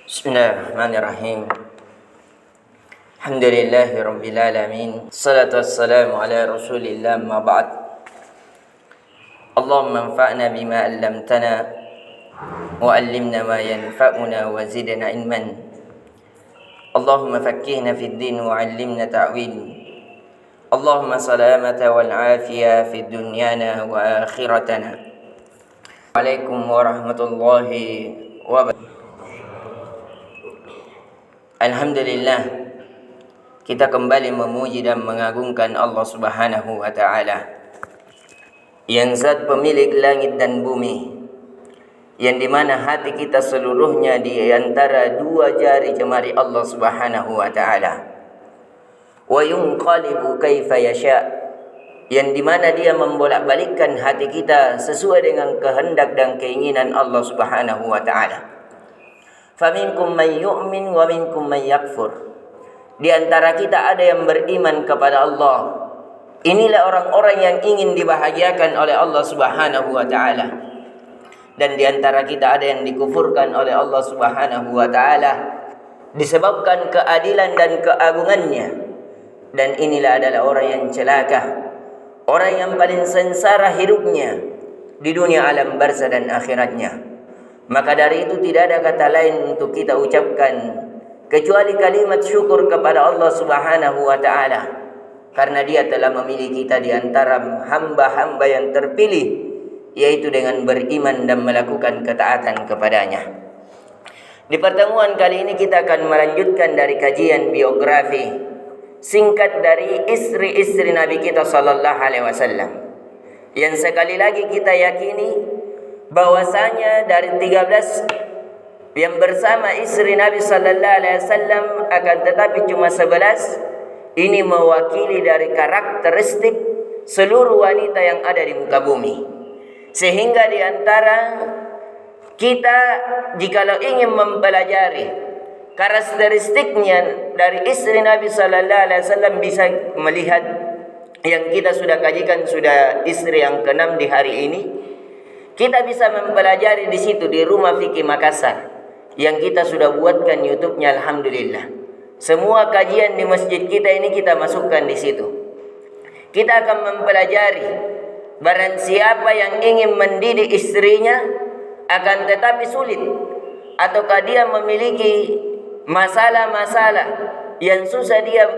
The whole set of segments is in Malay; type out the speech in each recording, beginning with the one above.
Bismillahirrahmanirrahim. Alhamdulillahi rabbil alamin. Salatu wassalamu ala Rasulillah ma ba'd. Allahumma anfa'na bima 'allamtana wa 'allimna ma yanfa'una wa zidna ilman. Allahumma faqqihna fid din wa 'allimna ta'wil. Allahumma salamata wal 'afiyah fid dunyana wa akhiratana. Waalaikumsalam warahmatullahi wabarakatuh. Alhamdulillah, kita kembali memuji dan mengagungkan Allah Subhanahu wa Ta'ala, yang zat pemilik langit dan bumi, yang dimana hati kita seluruhnya di antara dua jari jemari Allah Subhanahu wa Ta'ala. Wa yunqalibu kaifa yasha', yang dimana dia membolak-balikkan hati kita sesuai dengan kehendak dan keinginan Allah Subhanahu wa Ta'ala. Faminkum man yu'min wa minkum man yakfur. Di antara kita ada yang beriman kepada Allah. Inilah orang-orang yang ingin dibahagiakan oleh Allah Subhanahu wa Ta'ala. Dan di antara kita ada yang dikufurkan oleh Allah Subhanahu wa Ta'ala disebabkan keadilan dan keagungannya. Dan inilah adalah orang yang celaka, orang yang paling sengsara hidupnya di dunia alam barzah dan akhiratnya. Maka dari itu tidak ada kata lain untuk kita ucapkan kecuali kalimat syukur kepada Allah Subhanahu wa Ta'ala, karena dia telah memilih kita di antara hamba-hamba yang terpilih, yaitu dengan beriman dan melakukan ketaatan kepadanya. Di pertemuan kali ini kita akan melanjutkan dari kajian biografi singkat dari istri-istri Nabi kita sallallahu alaihi wasallam, yang sekali lagi kita yakini bahwasanya dari 13 yang bersama istri Nabi sallallahu alaihi wasallam, akan tetapi cuma 11 ini mewakili dari karakteristik seluruh wanita yang ada di muka bumi. Sehingga di antara kita jikalau ingin mempelajari karakteristiknya dari istri Nabi sallallahu alaihi wasallam, bisa melihat yang kita sudah kajikan, sudah istri yang ke-6 di hari ini. Kita bisa mempelajari di situ di Rumah Fikih Makassar yang kita sudah buatkan YouTube-nya, alhamdulillah. Semua kajian di masjid kita ini kita masukkan di situ. Kita akan mempelajari barang siapa yang ingin mendidik istrinya akan tetapi sulit, ataukah dia memiliki masalah-masalah yang susah dia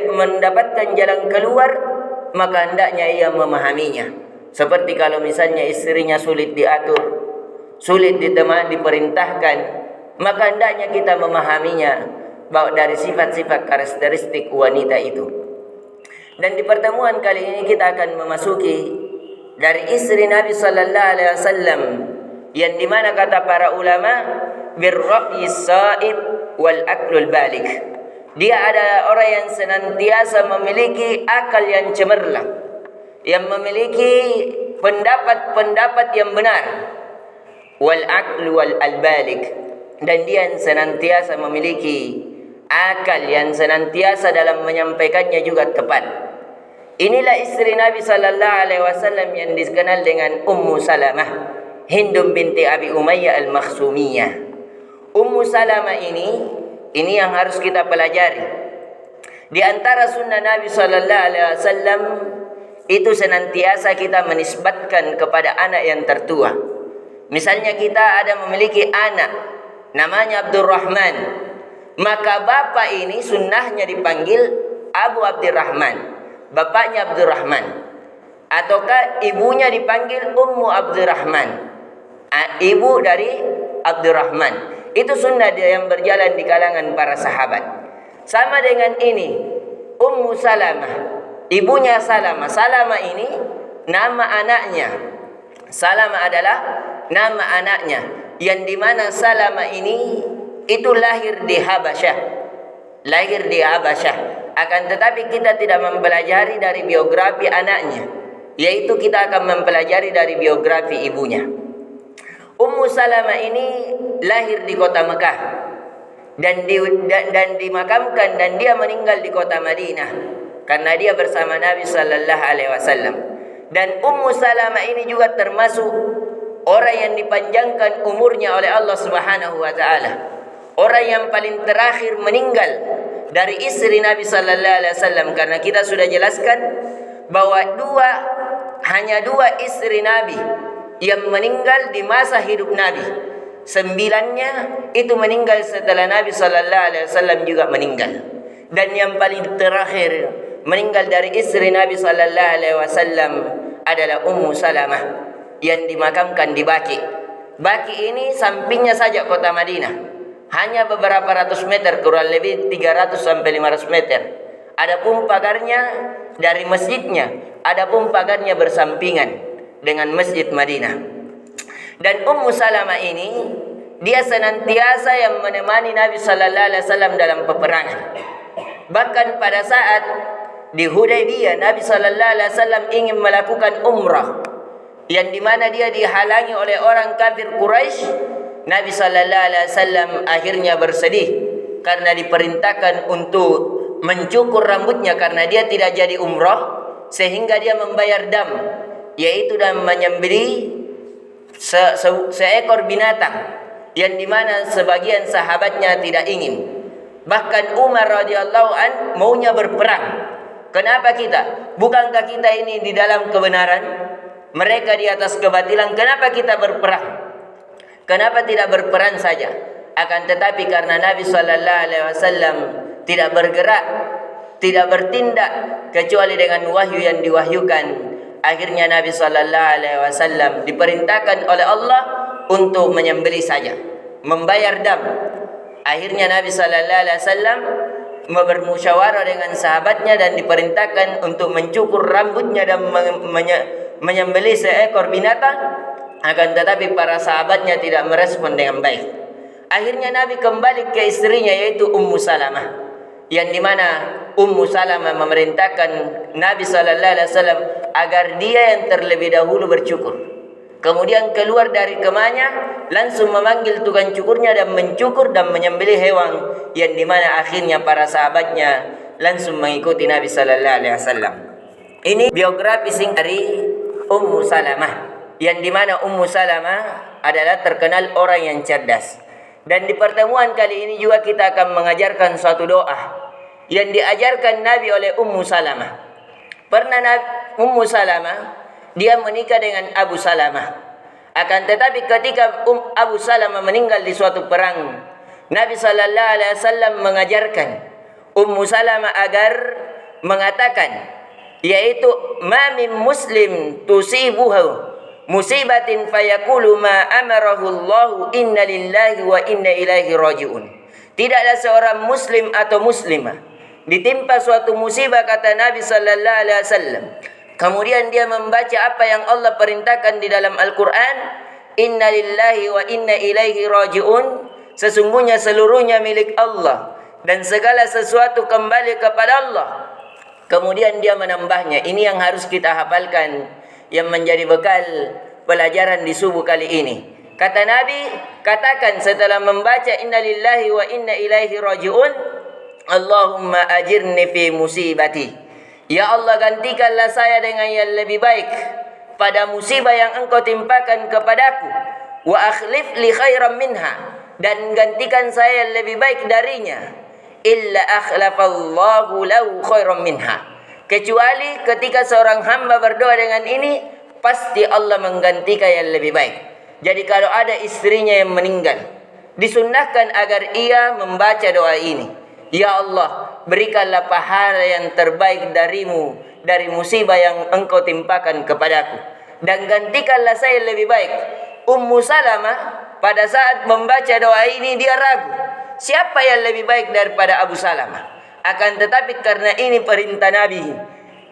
mendapatkan jalan keluar, maka hendaknya ia memahaminya. Seperti kalau misalnya istrinya sulit diatur, sulit diperintahkan, maka hendaknya kita memahaminya bahwa dari sifat-sifat karakteristik wanita itu. Dan di pertemuan kali ini kita akan memasuki dari istri Nabi sallallahu alaihi wasallam, yang dimana kata para ulama birra'yi sa'ib wal aklul balik. Dia adalah orang yang senantiasa memiliki akal yang cemerlang, yang memiliki pendapat-pendapat yang benar, wal aql wal albalik, dan dia yang senantiasa memiliki akal yang senantiasa dalam menyampaikannya juga tepat. Inilah istri Nabi sallallahu alaihi wasallam yang dikenal dengan Ummu Salamah, Hindum binti Abi Umayyah al-Makhsumiyah. Ummu Salamah ini yang harus kita pelajari. Di antara sunnah Nabi sallallahu alaihi wasallam itu senantiasa kita menisbatkan kepada anak yang tertua. Misalnya kita ada memiliki anak namanya Abdurrahman, maka bapak ini sunnahnya dipanggil Abu Abdurrahman, bapaknya Abdurrahman, ataukah ibunya dipanggil Ummu Abdurrahman, ibu dari Abdurrahman. Itu sunnah dia yang berjalan di kalangan para sahabat. Sama dengan ini Ummu Salamah, ibunya Salamah. Salamah ini nama anaknya. Salamah adalah nama anaknya, yang dimana Salamah ini itu lahir di Habasyah. Lahir di Habasyah. Akan tetapi kita tidak mempelajari dari biografi anaknya, yaitu kita akan mempelajari dari biografi ibunya. Ummu Salamah ini lahir di kota Mekah dan dimakamkan, dan dia meninggal di kota Madinah karena dia bersama Nabi sallallahu alaihi wasallam. Dan Ummu Salamah ini juga termasuk orang yang dipanjangkan umurnya oleh Allah Subhanahu wa taala. orang yang paling terakhir meninggal dari istri Nabi sallallahu alaihi wasallam, karena kita sudah jelaskan bahwa hanya dua istri Nabi yang meninggal di masa hidup Nabi. 9-nya itu meninggal setelah Nabi sallallahu alaihi wasallam juga meninggal. Dan yang paling terakhir meninggal dari istri Nabi sallallahu alaihi wasallam adalah Ummu Salamah yang dimakamkan di Baqi. Baqi ini sampingnya saja kota Madinah, hanya beberapa ratus meter, kurang lebih 300 sampai 500 meter. Adapun pagarnya dari masjidnya, adapun pagarnya bersampingan dengan Masjid Madinah. Dan Ummu Salamah ini dia senantiasa yang menemani Nabi sallallahu alaihi wasallam dalam peperangan. Bahkan pada saat di Hudaybiyah Nabi sallallahu alaihi wasallam ingin melakukan umrah, yang dimana dia dihalangi oleh orang kafir Quraisy. Nabi sallallahu alaihi wasallam akhirnya bersedih karena diperintahkan untuk mencukur rambutnya karena dia tidak jadi umrah, sehingga dia membayar dam, yaitu dan menyembelih seekor binatang yang dimana sebagian sahabatnya tidak ingin. Bahkan Umar radhiyallahu an maunya berperang. Kenapa kita? Bukankah kita ini di dalam kebenaran? Mereka di atas kebatilan. Kenapa kita berperang? Kenapa tidak berperang saja? Akan tetapi karena Nabi sallallahu alaihi wasallam tidak bergerak, tidak bertindak kecuali dengan wahyu yang diwahyukan, akhirnya Nabi sallallahu alaihi wasallam diperintahkan oleh Allah untuk menyembelih saja, membayar dam. Akhirnya Nabi sallallahu alaihi wasallam bermusyawarah dengan sahabatnya dan diperintahkan untuk mencukur rambutnya dan menyembelih seekor binatang. Akan tetapi para sahabatnya tidak merespon dengan baik. Akhirnya Nabi kembali ke istrinya, yaitu Ummu Salamah, yang dimana Ummu Salamah memerintahkan Nabi sallallahu alaihi wasallam agar dia yang terlebih dahulu bercukur. Kemudian keluar dari kemahnya, langsung memanggil tukang cukurnya dan mencukur dan menyembelih hewan, yang dimana akhirnya para sahabatnya langsung mengikuti Nabi sallallahu alaihi wasallam. Ini biografi singkat dari Ummu Salamah, yang dimana Ummu Salamah adalah terkenal orang yang cerdas. Dan di pertemuan kali ini juga kita akan mengajarkan suatu doa yang diajarkan Nabi oleh Ummu Salamah. Pernah Ummu Salamah dia menikah dengan Abu Salamah. Akan tetapi ketika Abu Salamah meninggal di suatu perang, Nabi sallallahu alaihi wasallam mengajarkan Ummu Salamah agar mengatakan, yaitu ma min muslim tusibuhu musibatin fayaqulu ma amarahu Allah inna lillahi wa inna ilaihi raji'un. Tidaklah seorang muslim atau muslimah ditimpa suatu musibah, kata Nabi sallallahu alaihi wasallam, kemudian dia membaca apa yang Allah perintahkan di dalam Al-Qur'an, inna lillahi wa inna ilaihi raji'un, sesungguhnya seluruhnya milik Allah dan segala sesuatu kembali kepada Allah. Kemudian dia menambahnya, ini yang harus kita hafalkan, yang menjadi bekal pelajaran di subuh kali ini. Kata Nabi, katakan setelah membaca inna lillahi wa inna ilaihi raji'un, Allahumma ajirni fi musibati. Ya Allah, gantikanlah saya dengan yang lebih baik pada musibah yang engkau timpakan kepadaku. Wa akhlif li khairan minha, dan gantikan saya yang lebih baik darinya. Illa akhlafallahu lahu khairan minha, kecuali ketika seorang hamba berdoa dengan ini, pasti Allah menggantikan yang lebih baik. Jadi kalau ada istrinya yang meninggal, disunnahkan agar ia membaca doa ini. Ya Allah, berikanlah pahala yang terbaik darimu dari musibah yang engkau timpakan kepadaku, dan gantikanlah saya lebih baik. Ummu Salamah pada saat membaca doa ini dia ragu, siapa yang lebih baik daripada Abu Salamah. Akan tetapi karena ini perintah Nabi,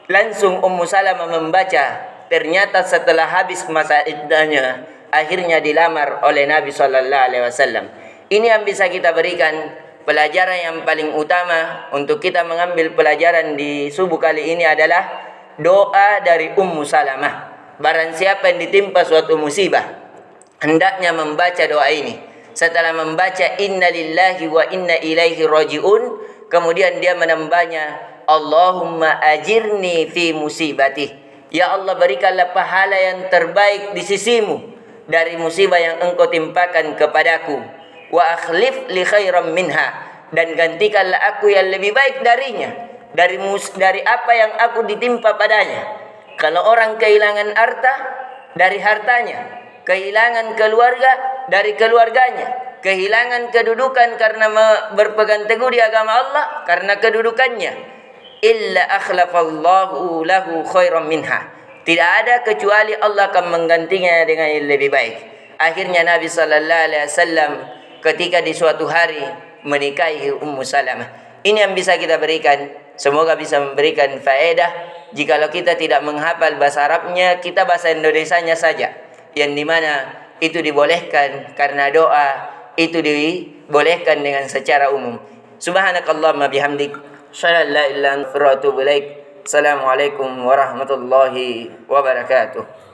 langsung Ummu Salamah membaca. Ternyata setelah habis masa iddahnya, akhirnya dilamar oleh Nabi sallallahu alaihi wasallam. Ini yang bisa kita berikan pelajaran yang paling utama untuk kita mengambil pelajaran di subuh kali ini adalah doa dari Ummu Salamah. Barang siapa yang ditimpa suatu musibah, hendaknya membaca doa ini. Setelah membaca inna lillahi wa inna ilaihi raji'un, kemudian dia menambahnya, Allahumma ajirni fi musibati. Ya Allah, berikanlah pahala yang terbaik di sisimu dari musibah yang engkau timpakan kepadaku. wa akhlif li khairam minha, dan gantikanlah aku yang lebih baik darinya, dari apa yang aku ditimpa padanya. Kalau orang kehilangan harta, dari hartanya, kehilangan keluarga, dari keluarganya, kehilangan kedudukan karena berpegang teguh di agama Allah, karena kedudukannya, illa akhlafallahu lahu khairan minha, tidak ada kecuali Allah akan menggantinya dengan yang lebih baik. Akhirnya Nabi sallallahu alaihi wasallam ketika di suatu hari menikahi Ummu Salamah. Ini yang bisa kita berikan, semoga bisa memberikan faedah. Jikalau kita tidak menghafal bahasa Arabnya, kita bahasa Indonesianya saja, yang dimana itu dibolehkan karena doa, itu dibolehkan dengan secara umum. Subhanakallahumma bihamdik, syada la ilaha illa anta astaghfiruka wa atubu ilaik. Assalamualaikum warahmatullahi wabarakatuh.